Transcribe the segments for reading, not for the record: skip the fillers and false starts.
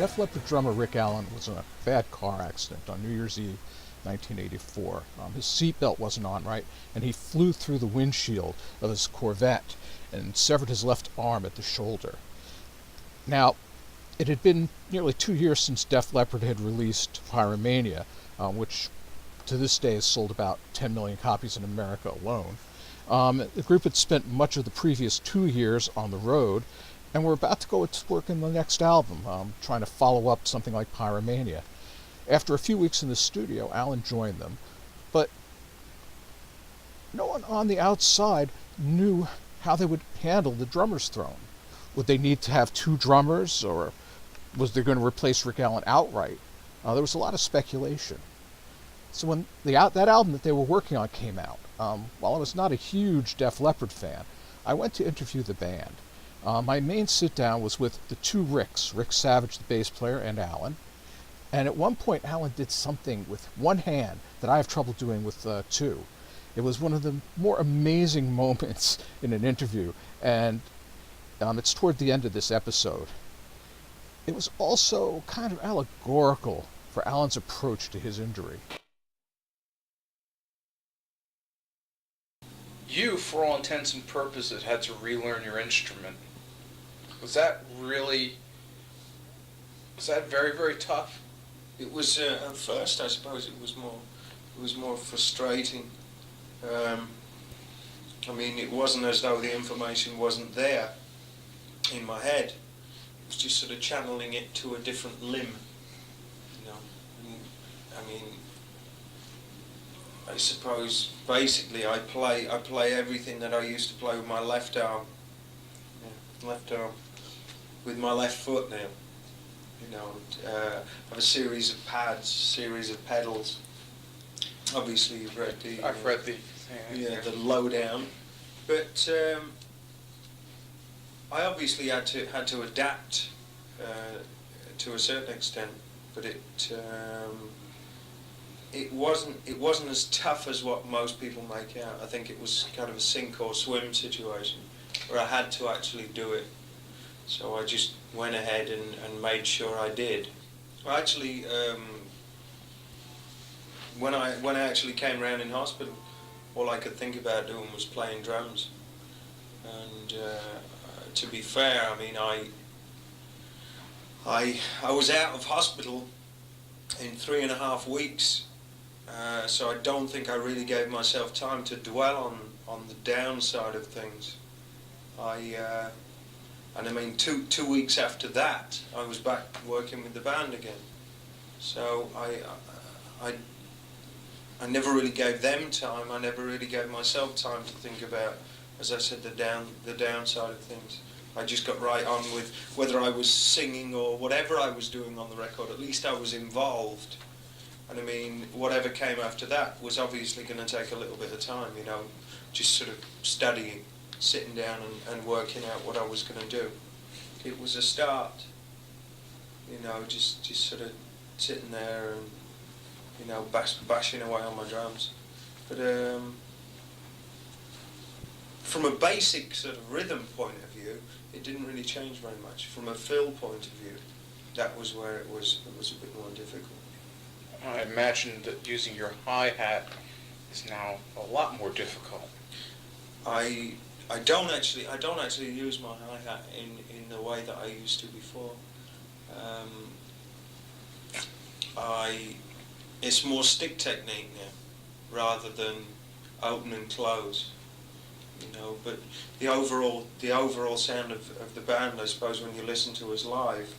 Def Leppard drummer Rick Allen was in a bad car accident on New Year's Eve, 1984. His seatbelt wasn't on right, and he flew through the windshield of his Corvette and severed his left arm at the shoulder. Now, it had been nearly 2 years since Def Leppard had released Pyromania, which to this day has sold about 10 million copies in America alone. The group had spent much of the previous 2 years on the road, and were about to go to work on the next album, trying to follow up something like Pyromania. After a few weeks in the studio, Allen joined them, but no one on the outside knew how they would handle the drummer's throne. Would they need to have 2 drummers, or was they going to replace Rick Allen outright? There was a lot of speculation. So when that album that they were working on came out, while I was not a huge Def Leppard fan, I went to interview the band. My main sit-down was with the 2 Ricks, Rick Savage, the bass player, and Allen. And at one point, Allen did something with one hand that I have trouble doing with 2. It was one of the more amazing moments in an interview, and it's toward the end of this episode. It was also kind of allegorical for Allen's approach to his injury. You, for all intents and purposes, had to relearn your instrument. Was that very, very tough? It was at first. I suppose it was more frustrating. I mean, it wasn't as though the information wasn't there in my head. It was just sort of channeling it to a different limb. You know, I mean, I suppose basically I play everything that I used to play with my left arm. Yeah, left arm. With my left foot now. You know, I have a series of pads, series of pedals. Obviously, you've read the. I've read the. The lowdown, but I obviously had to adapt to a certain extent, but it wasn't as tough as what most people make out. I think it was kind of a sink or swim situation where I had to actually do it. So I just went ahead and made sure I did. Well, actually, when I actually came around in hospital, all I could think about doing was playing drums. And to be fair, I mean, I was out of hospital in 3.5 weeks. So I don't think I really gave myself time to dwell on the downside of things. And I mean, two weeks after that, I was back working with the band again. So I never really gave them time. I never really gave myself time to think about, as I said, the downside of things. I just got right on with whether I was singing or whatever I was doing on the record. At least I was involved. And I mean, whatever came after that was obviously going to take a little bit of time, you know, just sort of studying, sitting down and working out what I was going to do. It was a start, you know, just sort of sitting there and, you know, bashing away on my drums. But from a basic sort of rhythm point of view, it didn't really change very much. From a fill point of view, that was where it was a bit more difficult. I imagine that using your hi-hat is now a lot more difficult. I don't actually use my hi-hat in the way that I used to before. It's more stick technique now, rather than open and close. You know, but the overall sound of the band, I suppose, when you listen to us live,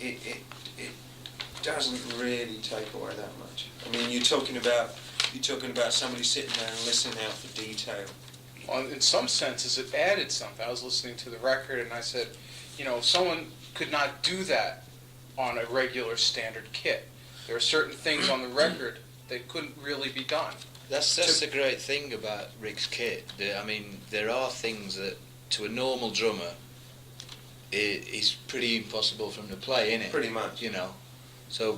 it doesn't really take away that much. I mean, you're talking about somebody sitting there and listening out for detail. Well, in some senses, it added something. I was listening to the record, and I said, you know, someone could not do that on a regular standard kit. There are certain things on the record that couldn't really be done. That's the great thing about Rick's kit. I mean, there are things that, to a normal drummer, it's pretty impossible for him to play, isn't it? Pretty much. You know. So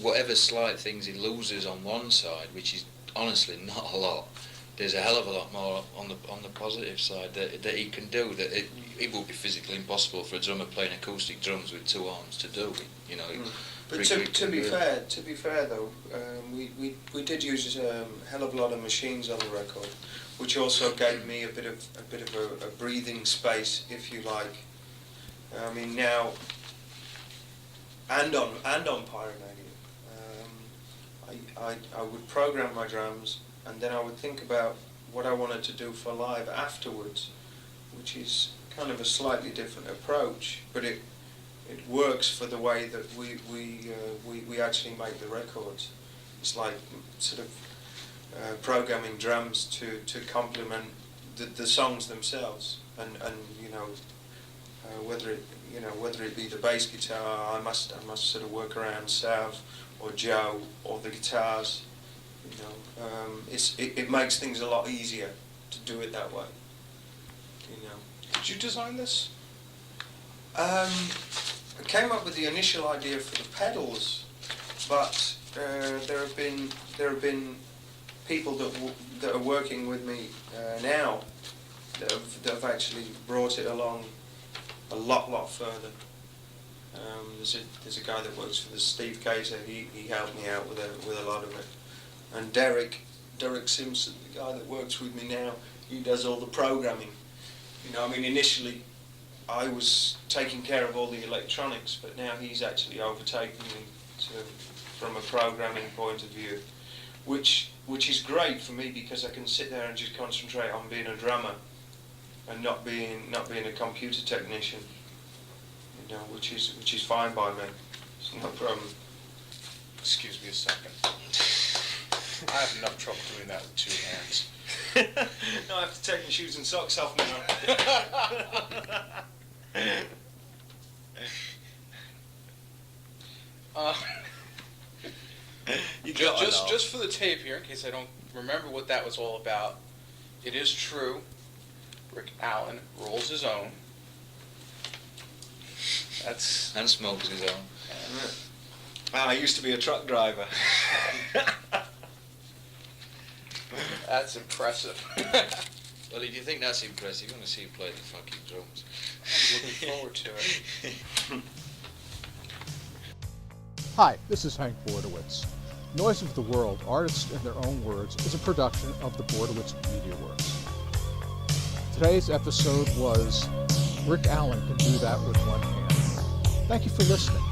whatever slight things he loses on one side, which is honestly not a lot, there's a hell of a lot more on the positive side that he can do. That it would be physically impossible for a drummer playing acoustic drums with two arms to do. You know. But to be fair though, we did use a hell of a lot of machines on the record, which also gave me a bit of a breathing space, if you like. I mean now, and on Pyromania, I would program my drums, and then I would think about what I wanted to do for live afterwards, which is kind of a slightly different approach, but it works for the way that we actually make the records. It's like sort of programming drums to complement the songs themselves, and you know, whether it be the bass guitar, I must sort of work around Sav or Joe or the guitars. You know, it makes things a lot easier to do it that way. You know. Did you design this? I came up with the initial idea for the pedals, but there have been people that are working with me now that have actually brought it along a lot further. There's a guy that works for the Steve Kaiser. He helped me out with a lot of it, and Derek Simpson, the guy that works with me now, he does all the programming. You know, I mean, initially I was taking care of all the electronics, but now he's actually overtaken me from a programming point of view, which is great for me because I can sit there and just concentrate on being a drummer and not being a computer technician. You know, which is fine by me. It's no problem. Excuse me a second. I have enough trouble doing that with two hands. No, I have to take my shoes and socks off now. Just for the tape here, in case I don't remember what that was all about, it is true. Rick Allen rolls his own. And smokes his own. I used to be a truck driver. That's impressive. Well, if you think that's impressive, you're going to see him play the fucking drums. I'm looking forward to it. Hi, this is Hank Bordowitz. Noise of the World, Artists in Their Own Words, is a production of the Bordowitz Media Works. Today's episode was Rick Allen Can Do That With One Hand. Thank you for listening.